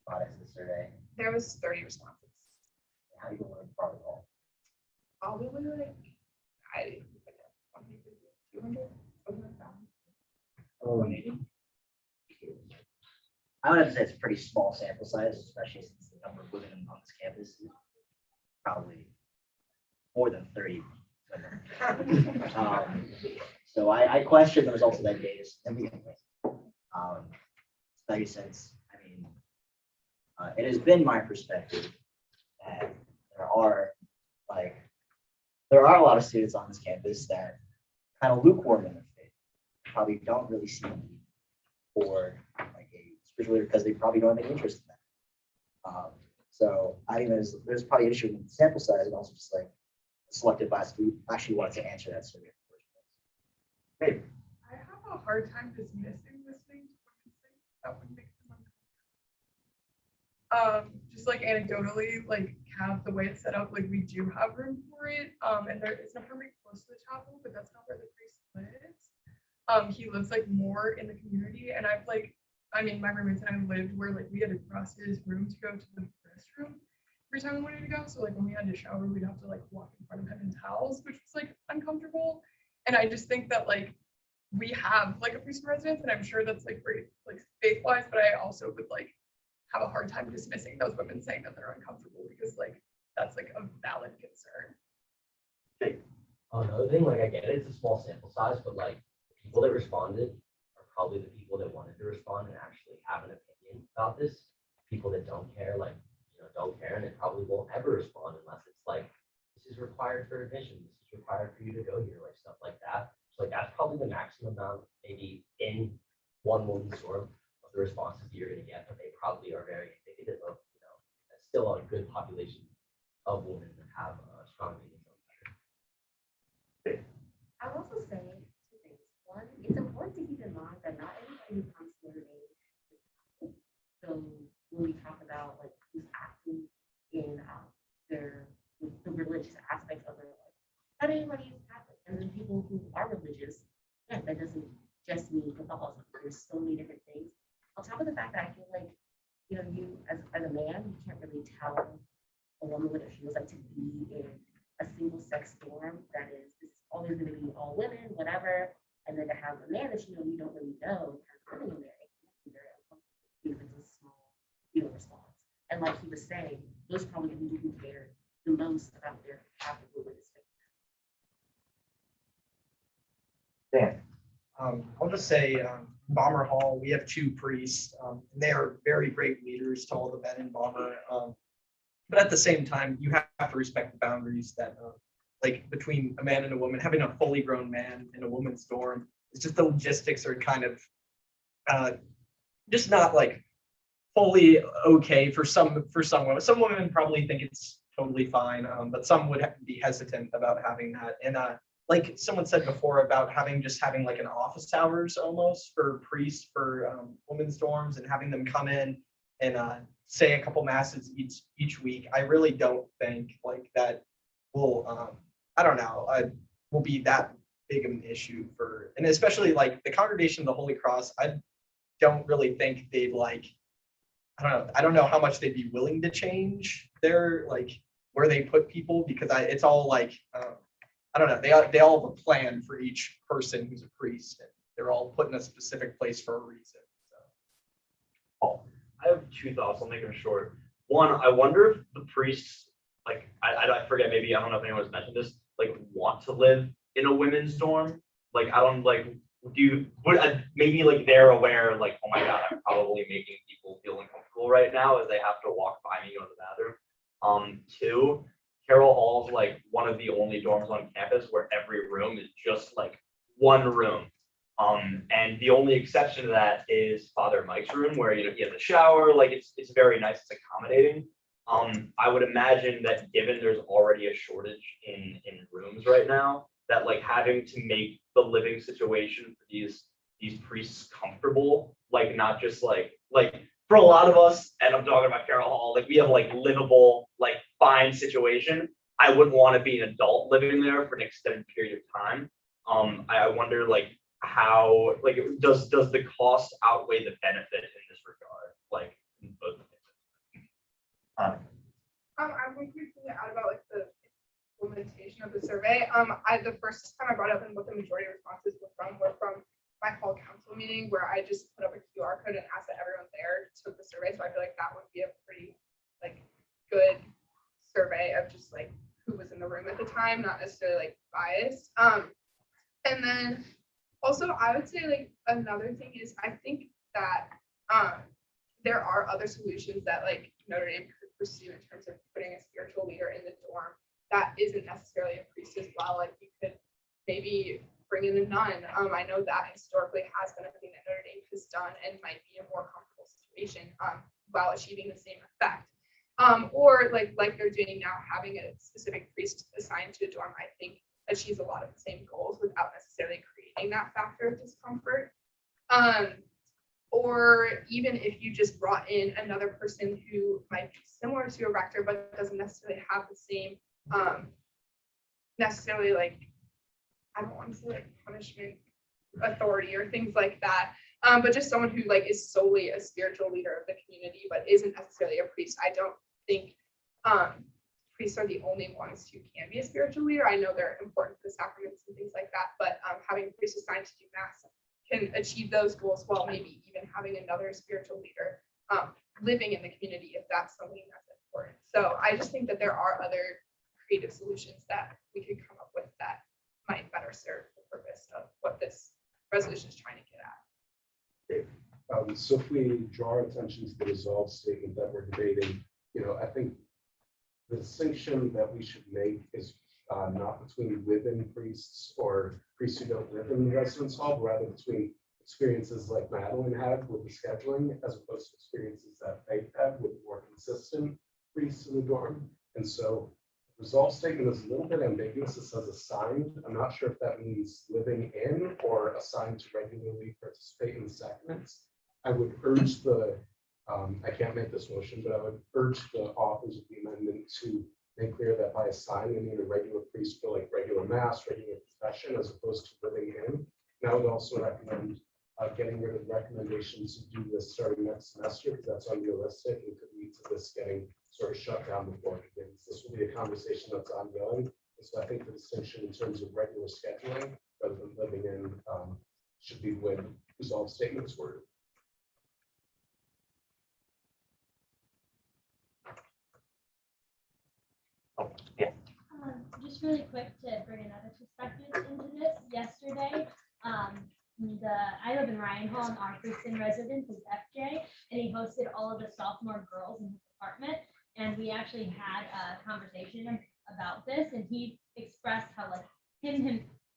bought into the survey? There was 30 responses. How do you want to probably all? Probably like, I 200, something like that. Oh, I would have to say it's a pretty small sample size, especially since the number of women on this campus is probably more than 30 women. So I question the results of that data significantly. Especially since, I mean, it has been my perspective that there are a lot of students on this campus that kind of lukewarm in their faith, probably don't really see a need for like a spiritual leader because they probably don't have any interest in that. So I think there's probably an issue with the sample size and also just like selected bias. We actually wanted to answer that survey. I have a hard time dismissing listening to what you say. That would make them uncomfortable. Just like anecdotally, like have the way it's set up, like we do have room for it. And there is an apartment close to the chapel, but that's not where the priest lives. He lives like more in the community, and I've like, I mean, my roommates and I lived where like we had to cross his room to go to the restroom every time we wanted to go. So like when we had to shower, we'd have to like walk in front of him in towels, which was like uncomfortable. And I just think that like we have like a priest in residence, and I'm sure that's like great, like faith-wise, but I also would like have a hard time dismissing those women saying that they're uncomfortable, because like that's like a valid concern. Another thing, like I get it, it's a small sample size, but like the people that responded are probably the people that wanted to respond and actually have an opinion about this. People that don't care, like, don't care, and they probably won't ever respond unless it's like, this is required for admission, this is required for you to go here, like stuff like that. So like that's probably the maximum amount maybe in one woman's storm of the responses you're gonna get, but they probably are very indicative of, that's still a good population of women that have strong opinions on that. I would also say two things. One, it's important to keep in mind that not everybody who comes to the name is Catholic. So when we talk about like who's acting in the religious aspects of their life, not everybody is Catholic. And then people who are religious, yeah, that doesn't just mean Catholicism. There's so many different things. On top of the fact that I feel like, you as a man, you can't really tell a woman what it feels like to be in a single sex dorm that is always going to be all women, whatever, and then to have a man that you don't really know kind of living in there, it can be very uncomfortable, even if it's a small response. And like he was saying, those are probably the people who care the most about their Catholic religious faith. Dan. I'll just say, Bomber Hall, we have 2 priests, and they are very great leaders to all the men in Bomber. But at the same time, you have to respect the boundaries that, like between a man and a woman, having a fully grown man in a woman's dorm, it's just the logistics are kind of just not like fully okay for some women. Some women probably think it's totally fine, but some would be hesitant about having that. And like someone said before about having like an office hours almost for priests for women's dorms, and having them come in and say a couple masses each week. I really don't think like that will I don't know will be that big of an issue for, and especially like the Congregation of the Holy Cross. I don't really think they'd like, I don't know how much they'd be willing to change their like where they put people, because it's all like I don't know, they all have a plan for each person who's a priest, and they're all put in a specific place for a reason. So. I have 2 thoughts. I'll make them short. One, I wonder if the priests, like, I forget, maybe, I don't know if anyone's mentioned this, like want to live in a women's dorm. Like, I don't like, maybe like they're aware, like, oh my God, I'm probably making people feel uncomfortable right now as they have to walk by me to go to the bathroom. Two, Carroll Hall's like one of the only dorms on campus where every room is just like one room. And the only exception to that is Father Mike's room where, he has a shower, like it's very nice, it's accommodating. I would imagine that given there's already a shortage in rooms right now, that like having to make the living situation for these priests comfortable, like not just like for a lot of us, and I'm talking about Carroll Hall, like we have like livable, like fine situation. I wouldn't want to be an adult living there for an extended period of time. I wonder like how, like, does the cost outweigh the benefit in this regard? Like in both of them. I'm going to add about like the implementation of the survey. The first time I brought up and what the majority of responses were from my hall council meeting where I just put up a QR code and asked that everyone there took the survey. So I feel like that would be a pretty like good survey of just like who was in the room at the time, not necessarily like biased. And then also I would say like another thing is I think that there are other solutions that like Notre Dame could pursue in terms of putting a spiritual leader in the dorm that isn't necessarily a priest as well. Like you could maybe bring in a nun. I know that historically has been a thing that Notre Dame has done and might be a more comfortable situation while achieving the same effect. Or like they're doing now, having a specific priest assigned to a dorm, I think achieves a lot of the same goals without necessarily creating that factor of discomfort. Or even if you just brought in another person who might be similar to a rector, but doesn't necessarily have the same necessarily like, I don't want to say like punishment authority or things like that, but just someone who like is solely a spiritual leader of the community, but isn't necessarily a priest. I don't think priests are the only ones who can be a spiritual leader. I know they're important for the sacraments and things like that, but having priests assigned to do mass can achieve those goals while maybe even having another spiritual leader living in the community if that's something that's important. So I just think that there are other creative solutions that we could come up with that might better serve the purpose of what this resolution is trying to get at. So if we draw our attention to the resolve statement that we're debating, I think the distinction that we should make is not between live-in priests or priests who don't live in the residence hall, but rather between experiences like Madeline had with the scheduling, as opposed to experiences that Faith had with more consistent priests in the dorm. And so resolve statement is a little bit ambiguous. It says assigned. I'm not sure if that means living in or assigned to regularly participate in the sacraments. I would urge I can't make this motion, but I would urge the authors of the amendment to make clear that by assigned, I mean a regular priest for like regular mass, regular confession, as opposed to living in. And I would also recommend getting rid of recommendations to do this starting next semester, because that's unrealistic and could lead to this getting sort of shut down before it begins. This will be a conversation that's ongoing. So I think the distinction in terms of regular scheduling rather than living in should be when resolve statements were. Just really quick to bring another perspective into this. Yesterday, I live in Ryan Hall, and our priest in residence is FJ, and he hosted all of the sophomore girls in his apartment. And we actually had a conversation about this, and he expressed how like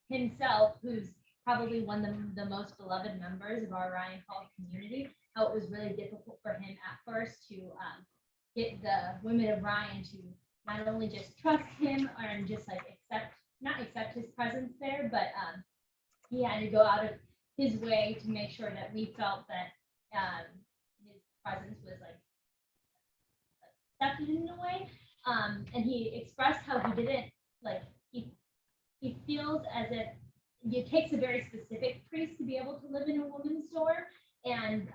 himself, who's probably one of the most beloved members of our Ryan Hall community, how it was really difficult for him at first to get the women of Ryan to not only just trust him and just like not accept his presence there, but he had to go out of his way to make sure that we felt that his presence was like accepted in a way. And he expressed how he didn't like he feels as if it takes a very specific priest to be able to live in a woman's dorm and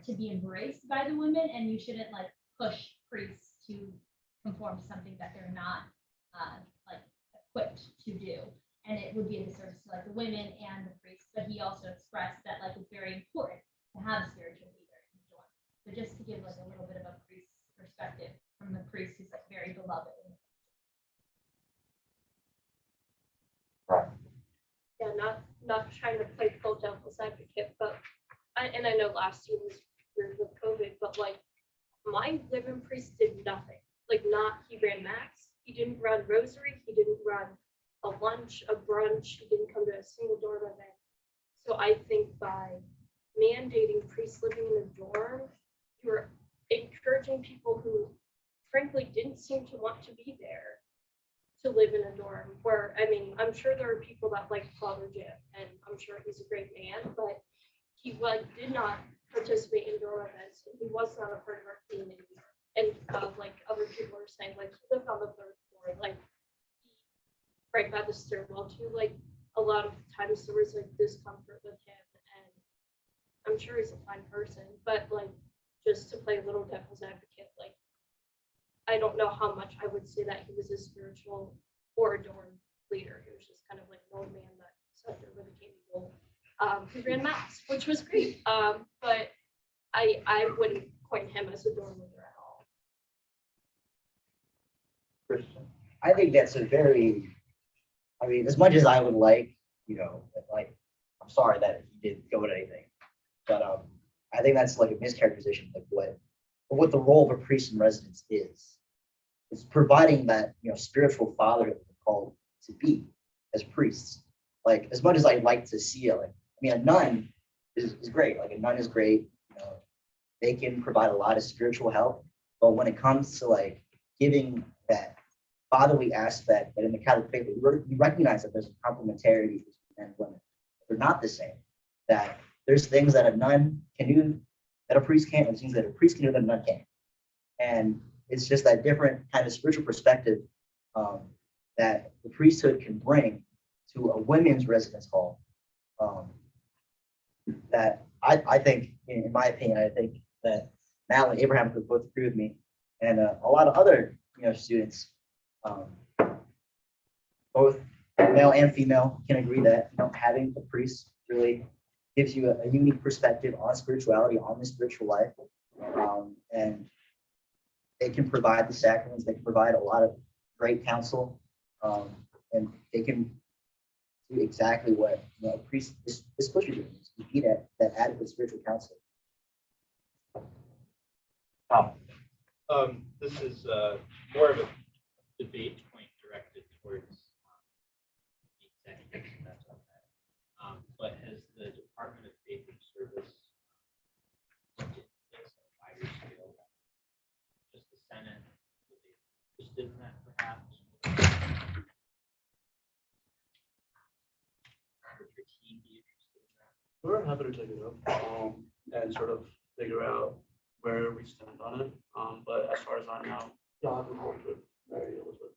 to be embraced by the women, and you shouldn't like push priests to conform to something that they're not like equipped to do, and it would be a disservice to like the women and the priests. But he also expressed that like it's very important to have a spiritual leader in the dorm. So just to give like a little bit of a priest perspective from the priest who's like very beloved. not trying to play full devil's advocate, but and I know last year was weird with COVID, but like my living priest did nothing. Like he ran mass, he didn't run rosary, he didn't run a lunch, a brunch, he didn't come to a single dorm event. So I think by mandating priests living in a dorm, you're encouraging people who frankly didn't seem to want to be there to live in a dorm where, I mean, I'm sure there are people that like Father Jim and I'm sure he's a great man, but he did not participate in dorm events. And he was not a part of our community. And like other people are saying, like he lived on the 3rd floor, like right by the stairwell too. Like a lot of times there was like discomfort with him, and I'm sure he's a fine person, but like just to play a little devil's advocate, like I don't know how much I would say that he was a spiritual or a dorm leader. He was just kind of like an old man that sat there with a candy bowl. He ran mass, which was great, but I wouldn't point him as a dorm leader at all. Christian. I think that's a very, I mean, as much as I would like, you know, like, I'm sorry that he didn't go to anything, but I think that's like a mischaracterization of what the role of a priest in residence is. It's providing that, you know, spiritual fatherhood that we're called to be as priests. Like, as much as I'd like to see it, like, I mean, a nun is great. Like, a nun is great. You know, they can provide a lot of spiritual help. But when it comes to like giving that fatherly aspect, that in the Catholic faith, we recognize that there's a complementarity between men and women. They're not the same. That there's things that a nun can do that a priest can't, and things that a priest can do that a nun can't. And it's just that different kind of spiritual perspective that the priesthood can bring to a women's residence hall. That I think, in my opinion, I think that Mal and Abraham could both agree with me, and a lot of other, you know, students, both male and female, can agree that, you know, having a priest really gives you a unique perspective on spirituality, on the spiritual life, and they can provide the sacraments. They can provide a lot of great counsel, and they can do exactly what, you know, a priest is supposed to do, is be that adequate spiritual counsel. This is more of a debate point directed towards the executive, and that's okay. But has the Department of Faith and Service looked at this on a 5-year scale? Just the Senate, would they be interested in that perhaps? Would your team be interested in that? We're happy to take it up and sort of figure out where we stand on it. But as far as I know, I've been working with Mary Elizabeth.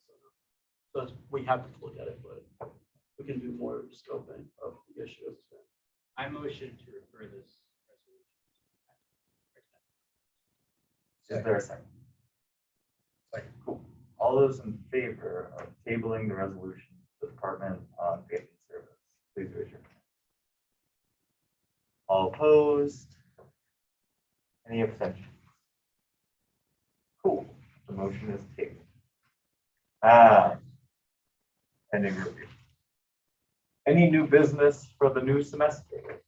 So we have to look at it, but we can do more scoping of the issue. I motion to refer this resolution. Is there a second? Cool. All those in favor of tabling the resolution to the Department on Faith and Service, please raise your hand. All opposed? Any abstentions? Cool. The motion is tabled. Pending review. Any new business for the new semester?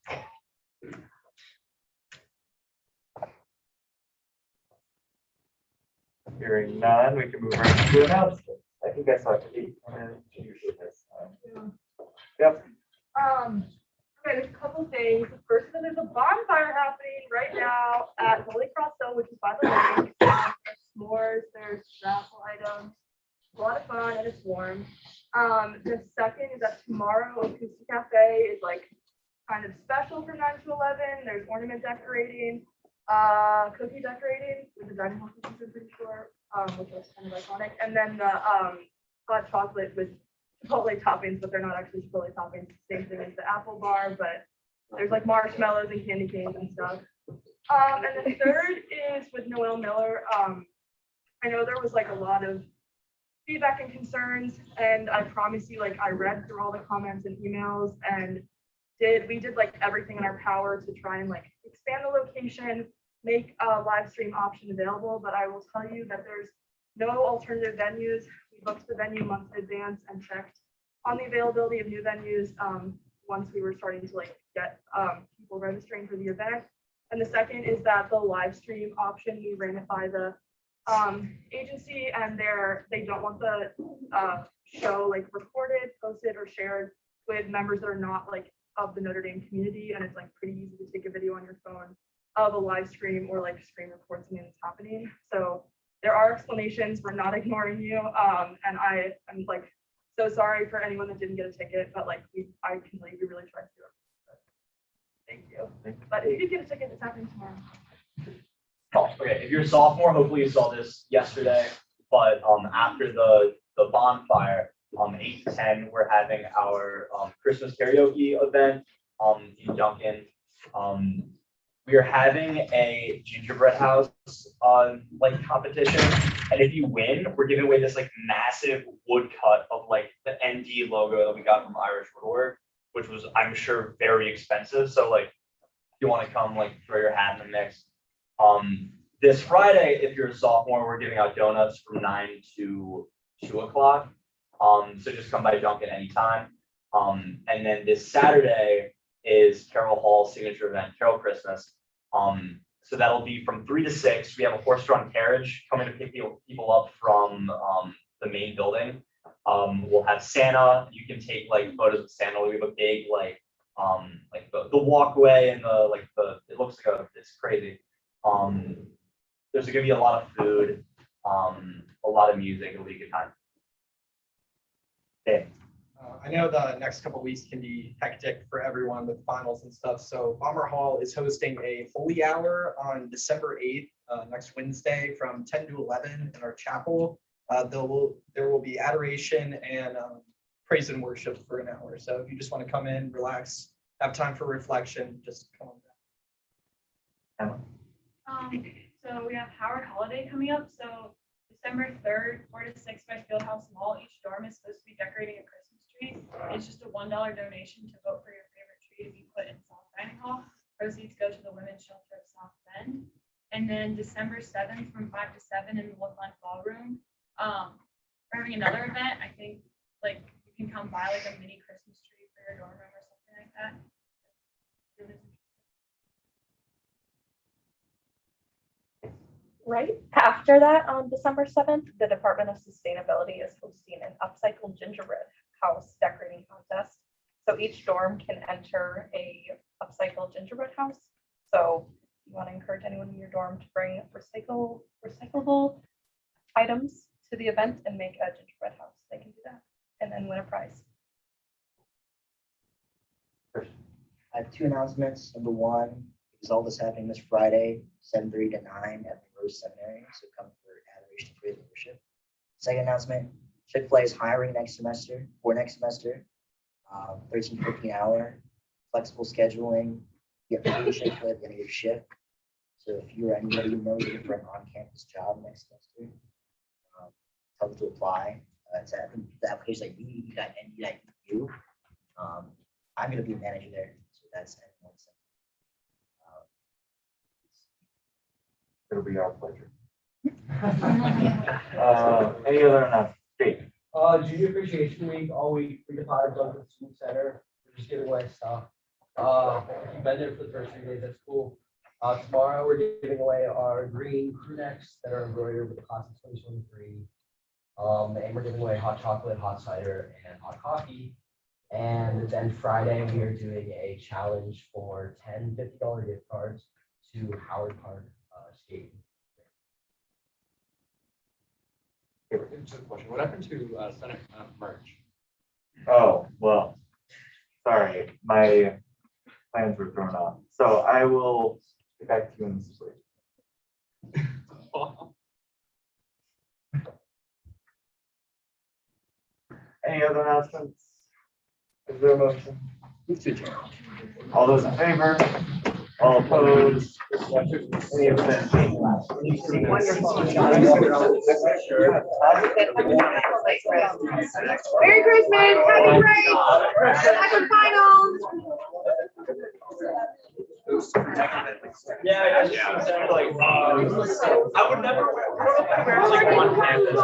Hearing none, we can move right to announcements. I think I saw 8 minutes usually this time. Yep. Okay, there's a couple things. The first one, there's a bonfire happening right now at Holy Cross Hill, which is by the lake. There's s'mores, there's raffle items. A lot of fun and it's warm. The second is that tomorrow Acoustic Cafe is like kind of special from 9 to 11. There's ornament decorating, cookie decorating with the dining hall cookies, I'm pretty sure, which was kind of iconic. And then the hot chocolate with Chipotle toppings, but they're not actually Chipotle toppings. Same thing as the apple bar, but there's like marshmallows and candy canes and stuff. And then third is with Noelle Miller. I know there was like a lot of feedback and concerns, and I promise you, like, I read through all the comments and emails, and we did like everything in our power to try and like expand the location, make a live stream option available. But I will tell you that there's no alternative venues. We booked the venue months in advance and checked on the availability of new venues. once we were starting to like get people registering for the event. And the second is that the live stream option, we ran it by the agency, and they don't want the show like recorded, posted, or shared with members that are not like of the Notre Dame community. And it's like pretty easy to take a video on your phone of a live stream or like screen record something that's happening. So there are explanations. We're not ignoring you. And I'm like so sorry for anyone that didn't get a ticket, but like I can like we really tried to do it. Thank you. But if you did get a ticket, it's happening tomorrow. Oh, okay, if you're a sophomore, hopefully you saw this yesterday, but after the bonfire, 8 to 10, we're having our Christmas karaoke event in Duncan. We are having a gingerbread house like competition, and if you win, we're giving away this like massive wood cut of like the ND logo that we got from Irish Woodwork, which was, I'm sure, very expensive. So like, if you want to come, like throw your hat in the mix. This Friday, if you're a sophomore, we're giving out donuts from 9 to 2 o'clock. So just come by Duncan anytime. And then this Saturday is Carol Hall's signature event, Carol Christmas. So that'll be from 3 to 6. We have a horse-drawn carriage coming to pick people up from the main building. We'll have Santa. You can take like photos of Santa. We have a big like the walkway and it looks like it's crazy. There's gonna be a lot of food, a lot of music. It'll be a good time. Okay. I know the next couple of weeks can be hectic for everyone with finals and stuff. So Bomber Hall is hosting a holy hour on December 8th, next Wednesday from 10 to 11 in our chapel. There will be adoration and praise and worship for an hour. So if you just want to come in, relax, have time for reflection, just come on down. So we have Howard Holiday coming up. So December 3rd, 4 to 6 by Fieldhouse Mall. Each dorm is supposed to be decorating a Christmas tree. It's just a $1 donation to vote for your favorite tree to be put in South Dining Hall. Proceeds go to the Women's Shelter of South Bend. And then December 7th from 5 to 7 in the Woodland Ballroom. We're having another event. I think like you can come buy like a mini Christmas tree for your dorm room or something like that. Right after that, on December 7th, the Department of Sustainability is hosting an Upcycled Gingerbread house decorating contest. So each dorm can enter a upcycled gingerbread house. So you want to encourage anyone in your dorm to bring recyclable items to the event and make a gingerbread house. They can do that and then win a prize. I have 2 announcements. Number 1 is all this happening this Friday, 7:30 to 9 at the Rose Seminary. So come for adoration, praise, and worship. Second announcement: Chick-Fil-A is hiring next semester. $13.50 an hour, flexible scheduling. You get free Chick-Fil-A at the end of your shift. So if you're anybody who knows looking for an on-campus job next semester, tell them to apply. It's I think the application like UND.NU. I'm going to be a manager there, so that's one second. It'll be our pleasure. Any other announcements? Jake? Junior Appreciation Week, all week, 3 to 5, Duncan Student Center. We're just giving away stuff. If you've been there for the first 3 days, that's cool. Tomorrow, we're giving away our green crew necks that are embroidered with the class of 2023. And we're giving away hot chocolate, hot cider, and hot coffee. And then Friday, we are doing a challenge for 10 $50 gift cards to Howard Park skating. What happened to Senate merch? Oh, well, sorry, my plans were thrown off. So I will get back to you in this week. Any other announcements? Is there a motion? All those in favor? All opposed? Any abstentions? Merry Christmas, happy break, happy finals. Yeah, I just like I would never wear like on campus.